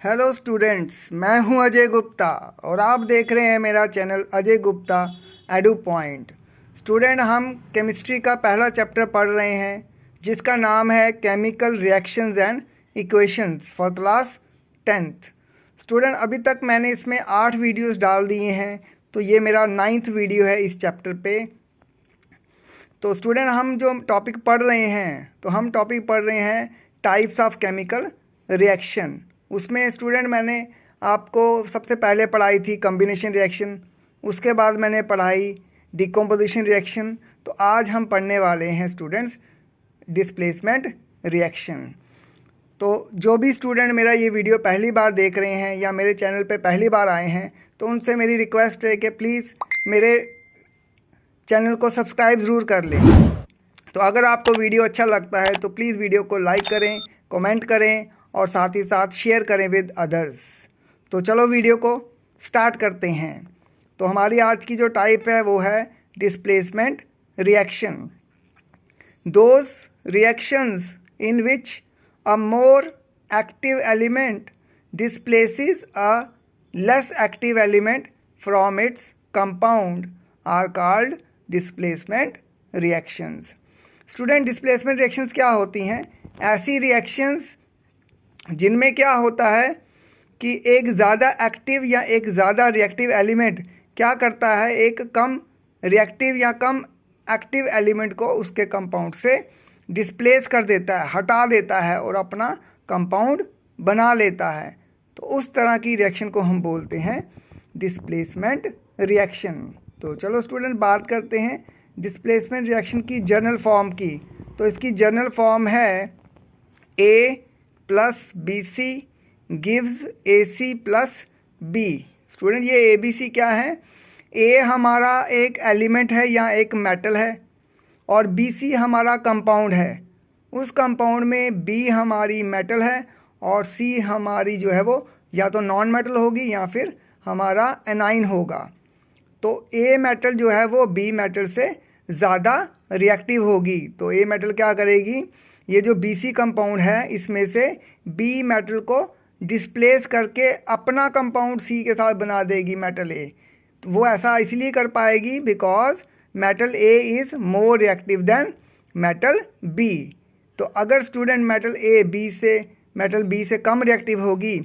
Hello students, मैं हूं अजय गुप्ता और आप देख रहे हैं मेरा channel Ajay Gupta edu point. Student, हम केमिस्ट्री का पहला चैप्टर पढ़ रहे हैं जिसका नाम है chemical reactions and equations for class 10th। Student, अभी तक मैंने इसमें 8 वीडियोस डाल दिए हैं, तो ये मेरा 9th वीडियो है इस चैप्टर पे। तो स्टूडेंट, हम जो टॉपिक पढ़ रहे हैं तो हम टॉपिक पढ़ रहे हैं टाइप्स ऑफ केमिकल रिएक्शन। उसमें स्टूडेंट मैंने आपको सबसे पहले पढ़ाई थी कॉम्बिनेशन रिएक्शन, उसके बाद मैंने पढ़ाई डिकम्पोजिशन रिएक्शन। तो आज हम पढ़ने वाले हैं स्टूडेंट्स डिस्प्लेसमेंट रिएक्शन। तो जो भी स्टूडेंट मेरा ये वीडियो पहली बार देख रहे हैं या मेरे चैनल पे पहली बार आए हैं तो उनसे मेरी रिक्वेस्ट है कि प्लीज़ मेरे चैनल को सब्सक्राइब ज़रूर कर लें। तो अगर आपको वीडियो अच्छा लगता है तो प्लीज़ वीडियो को लाइक करें, कमेंट करें और साथ ही साथ शेयर करें विद अदर्स। तो चलो वीडियो को स्टार्ट करते हैं। तो हमारी आज की जो टाइप है वो है displacement reaction. Those reactions in which a more active element displaces a less active element from its compound are called displacement reactions. Student, displacement reactions क्या होती हैं? ऐसी रिएक्शंस जिनमें क्या होता है कि एक ज़्यादा एक्टिव या एक ज़्यादा रिएक्टिव एलिमेंट क्या करता है, एक कम रिएक्टिव या कम एक्टिव एलिमेंट को उसके कंपाउंड से डिस्प्लेस कर देता है, हटा देता है और अपना कंपाउंड बना लेता है। तो उस तरह की रिएक्शन को हम बोलते हैं डिस्प्लेसमेंट रिएक्शन। तो चलो स्टूडेंट बात करते हैं डिस्प्लेसमेंट रिएक्शन की जर्नल फॉर्म की। तो इसकी जर्नल फॉर्म है A plus BC gives AC plus B। Student, ये ABC क्या है? A हमारा एक एलिमेंट है या एक मेटल है और BC हमारा कंपाउंड है। उस कंपाउंड में B हमारी मेटल है और C हमारी जो है वो या तो नॉन मेटल होगी या फिर हमारा एनाइन होगा। तो A मेटल जो है वो B मेटल से ज़्यादा रिएक्टिव होगी। तो A मेटल क्या करेगी, ये जो BC कंपाउंड है इसमें से B मेटल को डिस्प्लेस करके अपना कंपाउंड C के साथ बना देगी मेटल A। तो वो ऐसा इसलिए कर पाएगी because metal A is more reactive than metal B। तो अगर स्टूडेंट मेटल B से कम रिएक्टिव होगी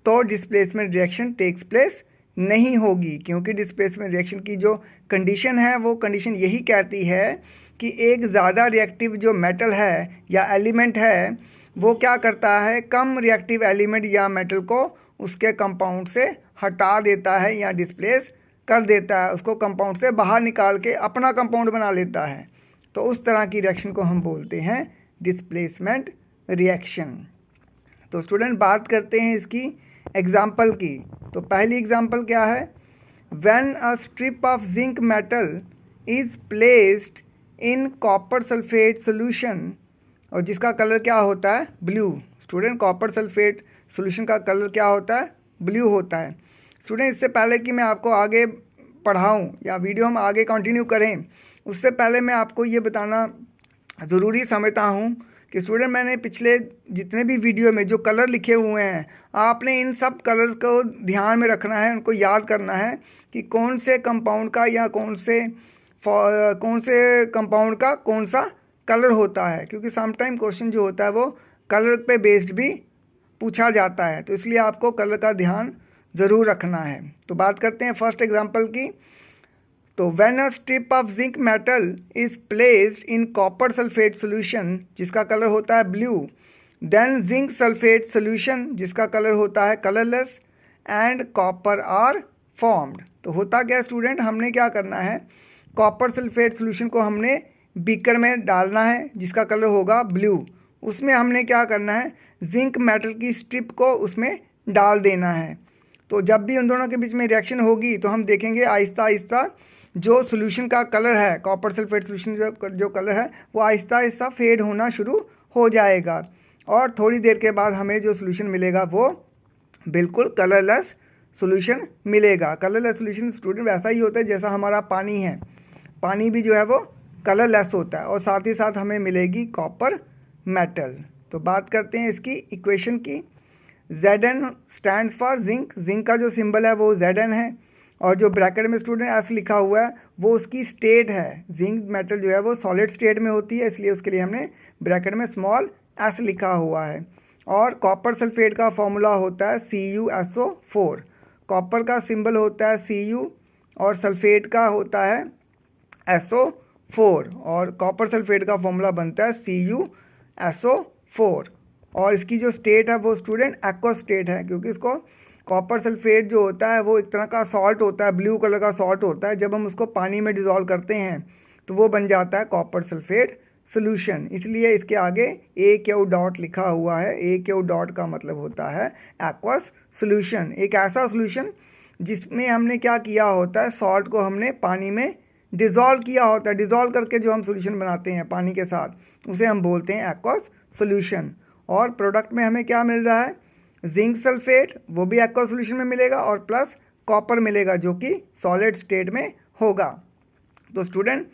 तो डिस्प्लेसमेंट रिएक्शन टेक्स प्लेस नहीं होगी, क्योंकि डिस्प्लेसमेंट रिएक्शन की जो कंडीशन है वो कंडीशन यही कहती है कि एक ज़्यादा रिएक्टिव जो मेटल है या एलिमेंट है वो क्या करता है, कम रिएक्टिव एलिमेंट या मेटल को उसके कंपाउंड से हटा देता है या डिस्प्लेस कर देता है, उसको कंपाउंड से बाहर निकाल के अपना कंपाउंड बना लेता है। तो उस तरह की रिएक्शन को हम बोलते हैं डिस्प्लेसमेंट रिएक्शन। तो स्टूडेंट बात करते हैं इसकी एग्जाम्पल की। तो पहली एग्जाम्पल क्या है? When a strip of zinc metal is placed in copper sulphate solution, और जिसका कलर क्या होता है, blue. Student, copper sulphate solution का कलर क्या होता है, ब्लू होता है। स्टूडेंट, इससे पहले कि मैं आपको आगे पढ़ाऊँ या वीडियो हम आगे कंटिन्यू करें उससे पहले मैं आपको ये बताना ज़रूरी समझता हूँ कि स्टूडेंट मैंने पिछले जितने भी वीडियो में जो कलर लिखे हुए हैं आपने इन सब कलर्स को ध्यान में रखना है, उनको याद करना है कि कौन से कंपाउंड का या कौन से कंपाउंड का कौन सा कलर होता है, क्योंकि समटाइम क्वेश्चन जो होता है वो कलर पे बेस्ड भी पूछा जाता है। तो इसलिए आपको कलर का ध्यान ज़रूर रखना है। तो बात करते हैं फर्स्ट एग्जांपल की। तो when a strip of zinc metal is placed in copper sulphate solution, जिसका कलर होता है blue, then zinc sulphate solution जिसका कलर होता है colourless and copper are formed. तो होता क्या स्टूडेंट, हमने क्या करना है, कॉपर सल्फेट सोल्यूशन को हमने बीकर में डालना है जिसका कलर होगा ब्लू। उसमें हमने क्या करना है, जिंक मेटल की स्ट्रिप को उसमें डाल देना है। तो जब भी उन दोनों के बीच में रिएक्शन होगी तो हम देखेंगे आहिस्ता आहिस्ता जो सोल्यूशन का कलर है, कॉपर सल्फेट सोल्यूशन जो कलर है वो आहिस्ता आहिस्ता फेड होना शुरू हो जाएगा और थोड़ी देर के बाद हमें जो सोल्यूशन मिलेगा वो बिल्कुल कलरलेस सोल्यूशन मिलेगा। कलरलेस सोल्यूशन स्टूडेंट वैसा ही होता है जैसा हमारा पानी है, पानी भी जो है वो कलरलेस होता है और साथ ही साथ हमें मिलेगी कॉपर मेटल। तो बात करते हैं इसकी इक्वेशन की। Zn stands for zinc, zinc का जो सिंबल है वो Zn है, और जो ब्रैकेट में स्टूडेंट एस लिखा हुआ है वो उसकी स्टेट है। जिंक मेटल जो है वो सॉलिड स्टेट में होती है, इसलिए उसके लिए हमने ब्रैकेट में स्मॉल एस लिखा हुआ है। और कॉपर सल्फेट का फॉर्मूला होता है CuSO4। कॉपर का सिंबल होता है Cu और सल्फेट का होता है SO4, और कॉपर सल्फेट का फॉर्मूला बनता है CuSO4। और इसकी जो स्टेट है वो स्टूडेंट एक्वस स्टेट है, क्योंकि इसको कॉपर सल्फेट जो होता है वो एक तरह का सॉल्ट होता है, ब्लू कलर का सॉल्ट होता है। जब हम उसको पानी में डिज़ोल्व करते हैं तो वो बन जाता है कॉपर सल्फेट सोल्यूशन, इसलिए इसके आगे AQ डॉट लिखा हुआ है। AQ डॉट का मतलब होता है एक्वस सोल्यूशन, एक ऐसा सोल्यूशन जिसमें हमने क्या किया होता है, सॉल्ट को हमने पानी में डिज़ोल्व किया होता है। डिज़ोल्व करके जो हम सोल्यूशन बनाते हैं पानी के साथ, उसे हम बोलते हैं एक्वस सोल्यूशन। और प्रोडक्ट में हमें क्या मिल रहा है, जिंक सल्फेट, वो भी एक्वस सोल्यूशन में मिलेगा, और प्लस कॉपर मिलेगा जो कि सॉलिड स्टेट में होगा। तो स्टूडेंट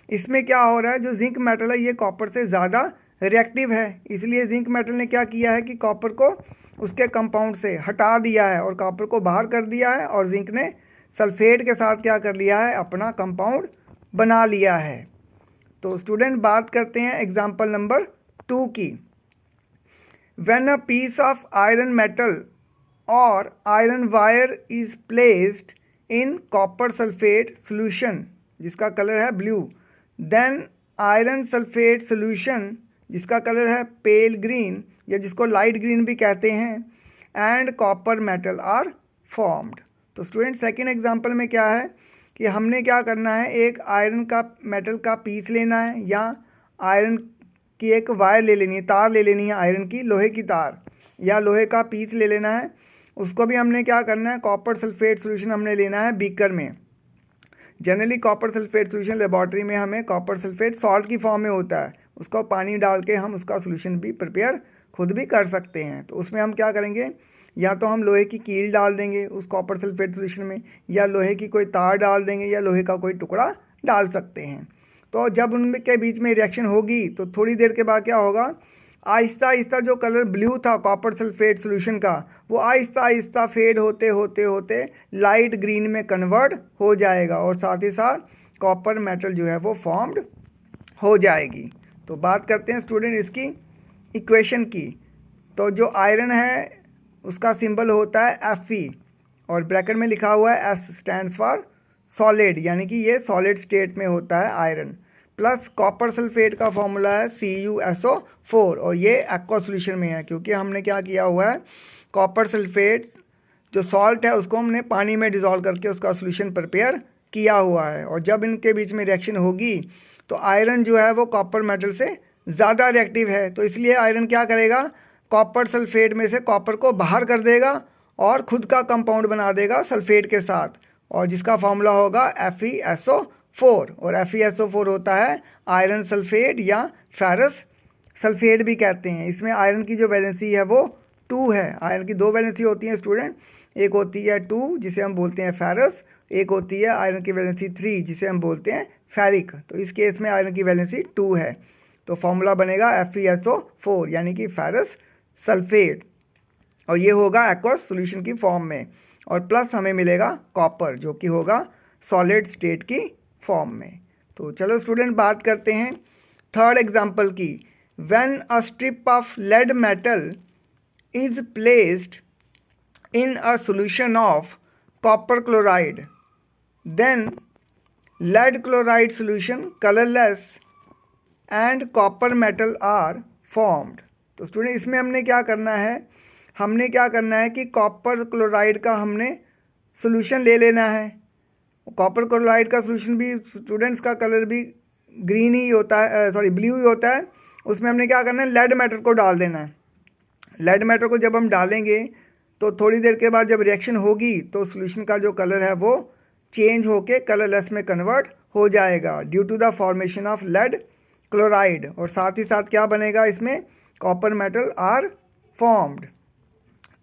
इसमें क्या हो रहा है, जो जिंक मेटल है ये कॉपर से ज़्यादा रिएक्टिव है, इसलिए जिंक मेटल ने क्या किया है कि कॉपर को उसके कंपाउंड से हटा दिया है और कॉपर को बाहर कर दिया है, और जिंक ने सल्फेट के साथ क्या कर लिया है, अपना कंपाउंड बना लिया है। तो स्टूडेंट बात करते हैं एग्जाम्पल नंबर 2 की। When a piece of iron metal or iron wire is placed in copper sulfate solution जिसका कलर है blue, then iron sulfate solution जिसका कलर है पेल ग्रीन या जिसको लाइट ग्रीन भी कहते हैं, and copper metal are formed। तो स्टूडेंट सेकेंड एग्जाम्पल में क्या है कि हमने क्या करना है, एक आयरन का मेटल का पीस लेना है या आयरन की एक वायर ले लेनी है, तार ले लेनी है आयरन की, लोहे की तार या लोहे का पीस ले लेना है। उसको भी हमने क्या करना है, कॉपर सल्फेट सोल्यूशन हमने लेना है बीकर में। Generally copper sulphate solution laboratory में हमें कॉपर सल्फेट सॉल्ट की फॉर्म में होता है, उसको पानी डाल के हम उसका सोल्यूशन भी प्रिपेयर खुद भी कर सकते हैं। तो उसमें हम क्या करेंगे, या तो हम लोहे की कील डाल देंगे उस कॉपर सल्फेट सोल्यूशन में, या लोहे की कोई तार डाल देंगे, या लोहे का कोई टुकड़ा डाल सकते हैं। तो जब उनके बीच में रिएक्शन होगी तो थोड़ी देर के बाद क्या होगा, आहिस्ता आहिस्ता जो कलर ब्लू था कॉपर सल्फेट सोल्यूशन का, वो आहिस्ता आहिस्ता फेड होते होते होते लाइट ग्रीन में कन्वर्ट हो जाएगा, और साथ ही साथ कॉपर मेटल जो है वो फॉर्म्ड हो जाएगी। तो बात करते हैं स्टूडेंट इसकी इक्वेशन की। तो जो आयरन है उसका सिंबल होता है Fe, और ब्रैकेट में लिखा हुआ है S स्टैंड्स फॉर सॉलिड, यानी कि ये सॉलिड स्टेट में होता है आयरन। प्लस कॉपर सल्फेट का फॉर्मूला है CuSO4, और ये एक्वस सोल्यूशन में है, क्योंकि हमने क्या किया हुआ है, कॉपर सल्फेट जो सॉल्ट है उसको हमने पानी में डिज़ोल्व करके उसका सोल्यूशन प्रिपेयर किया हुआ है। और जब इनके बीच में रिएक्शन होगी तो आयरन जो है वो कॉपर मेटल से ज़्यादा रिएक्टिव है, तो इसलिए आयरन क्या करेगा, कॉपर सल्फेट में से कॉपर को बाहर कर देगा और ख़ुद का कंपाउंड बना देगा सल्फेट के साथ, और जिसका फॉर्मूला होगा FeSO4, और FeSO4 होता है आयरन सल्फेट या फेरस सल्फेट भी कहते हैं। इसमें आयरन की जो वैलेंसी है वो 2 है। आयरन की 2 वैलेंसी होती हैं स्टूडेंट, एक होती है 2 जिसे हम बोलते हैं फेरस, एक होती है आयरन की वैलेंसी 3 जिसे हम बोलते हैं फेरिक। तो इस केस में आयरन की वैलेंसी 2 है, तो फॉर्मूला बनेगा FeSO4 यानी कि फेरस सल्फेट, और ये होगा एक्वस सॉल्यूशन की फॉर्म में, और प्लस हमें मिलेगा कॉपर जो कि होगा सॉलिड स्टेट की फॉर्म में। तो चलो स्टूडेंट बात करते हैं थर्ड एग्जाम्पल की। When a strip of lead metal is placed in a solution of copper chloride, then lead chloride solution colorless and copper metal are formed। तो स्टूडेंट इसमें हमने क्या करना है कि कॉपर क्लोराइड का हमने सोल्यूशन ले लेना है। कॉपर क्लोराइड का सोल्यूशन भी स्टूडेंट्स का कलर भी ग्रीन ही होता है, ब्लू ही होता है। उसमें हमने क्या करना है, लेड मेटल को डाल देना है। लेड मेटल को जब हम डालेंगे तो थोड़ी देर के बाद जब रिएक्शन होगी तो सोल्यूशन का जो कलर है वो चेंज होके कलरलेस में कन्वर्ट हो जाएगा due to the formation of lead chloride, और साथ ही साथ क्या बनेगा, इसमें कॉपर मेटल आर फॉर्म्ड।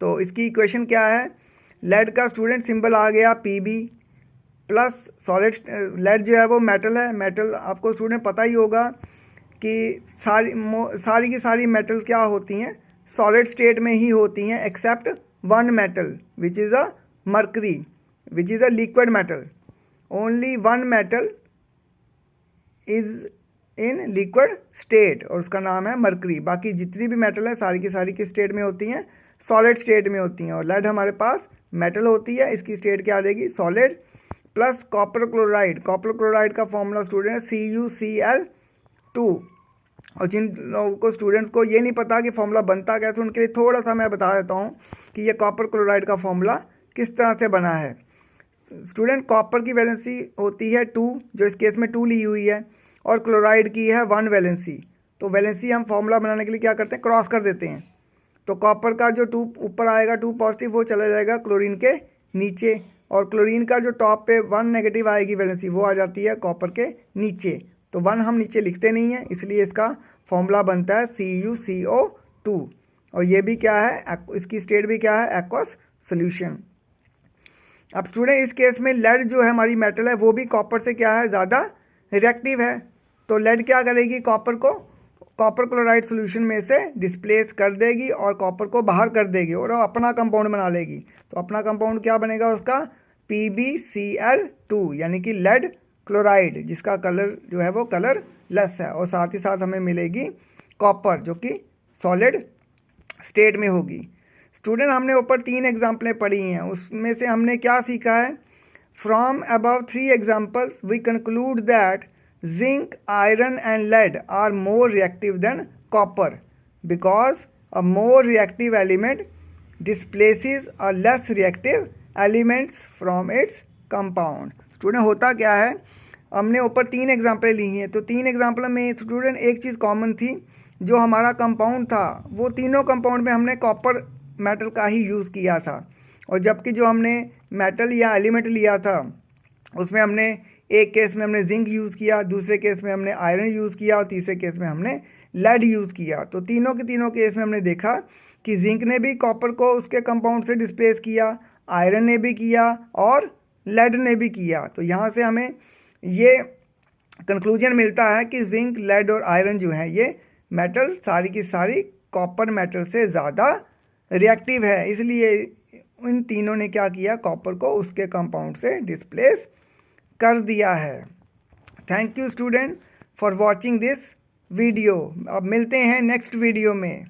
तो इसकी इक्वेशन क्या है, लेड का स्टूडेंट सिंबल आ गया Pb प्लस सॉलिड, लेड जो है वो मेटल है। मेटल आपको स्टूडेंट पता ही होगा कि सारी की सारी मेटल क्या होती हैं, सॉलिड स्टेट में ही होती हैं except one metal which is a mercury which is a liquid metal. Only one metal is in liquid state और उसका नाम है मर्करी। बाकी जितनी भी मेटल है सारी की सारी किस स्टेट में होती हैं? सॉलिड स्टेट में होती हैं। और लेड हमारे पास मेटल होती है, इसकी स्टेट क्या आ जाएगी? Solid. Plus copper chloride, copper chloride का फॉर्मूला स्टूडेंट है CuCl2। और जिन लोगों को स्टूडेंट्स को ये नहीं पता कि फॉर्मूला बनता कैसे, उनके लिए थोड़ा सा मैं बता देता हूँ कि ये कॉपर क्लोराइड का फॉर्मूला किस तरह से बना है। स्टूडेंट कॉपर की वैलेंसी होती है 2, जो इस केस में 2 ली हुई है, और क्लोराइड की है 1 वैलेंसी। तो वैलेंसी हम फॉर्मूला बनाने के लिए क्या करते हैं? क्रॉस कर देते हैं। तो कॉपर का जो 2 ऊपर आएगा 2 पॉजिटिव, वो चला जाएगा क्लोरीन के नीचे, और क्लोरीन का जो टॉप पे 1 नेगेटिव आएगी वैलेंसी, वो आ जाती है कॉपर के नीचे। तो 1 हम नीचे लिखते नहीं हैं, इसलिए इसका फॉर्मूला बनता है CuCO2। और ये भी क्या है? इसकी स्टेट भी क्या है? Aqueous solution. अब स्टूडेंट इस केस में लेड जो है हमारी मेटल है, वो भी कॉपर से क्या है? ज़्यादा रिएक्टिव है। तो लेड क्या करेगी? कॉपर को कॉपर क्लोराइड सोल्यूशन में से डिस्प्लेस कर देगी और कॉपर को बाहर कर देगी और अपना कंपाउंड बना लेगी। तो अपना कंपाउंड क्या बनेगा उसका? PbCl2, यानी कि लेड क्लोराइड, जिसका कलर जो है वो कलर लेस है। और साथ ही साथ हमें मिलेगी कॉपर, जो कि सॉलिड स्टेट में होगी। स्टूडेंट हमने ऊपर 3 एग्जाम्पलें पढ़ी हैं, उसमें से हमने क्या सीखा है? From above 3 examples we conclude that zinc, iron and lead are more reactive than copper because a more reactive element displaces a less reactive elements from its compound। Student होता क्या है? हमने ऊपर 3 एग्जाम्पलें ली हैं, तो 3 एग्जाम्पल में स्टूडेंट एक चीज़ common थी, जो हमारा कंपाउंड था वो तीनों कंपाउंड में हमने कॉपर मेटल का ही यूज़ किया था। और जबकि जो हमने मेटल या एलिमेंट लिया था उसमें हमने एक केस में हमने जिंक यूज़ किया, दूसरे केस में हमने आयरन यूज़ किया और तीसरे केस में हमने लेड यूज़ किया। तो तीनों के तीनों केस में हमने देखा कि जिंक ने भी कॉपर को उसके कंपाउंड से डिस्प्लेस किया, आयरन ने भी किया और लेड ने भी किया। तो यहाँ से हमें ये कंक्लूजन मिलता है कि जिंक, लेड और आयरन जो है ये मेटल सारी की सारी कॉपर मेटल से ज़्यादा रिएक्टिव है, इसलिए इन तीनों ने क्या किया? कॉपर को उसके कंपाउंड से डिस्प्लेस कर दिया है। Thank you student for watching this video. अब मिलते हैं नेक्स्ट वीडियो में।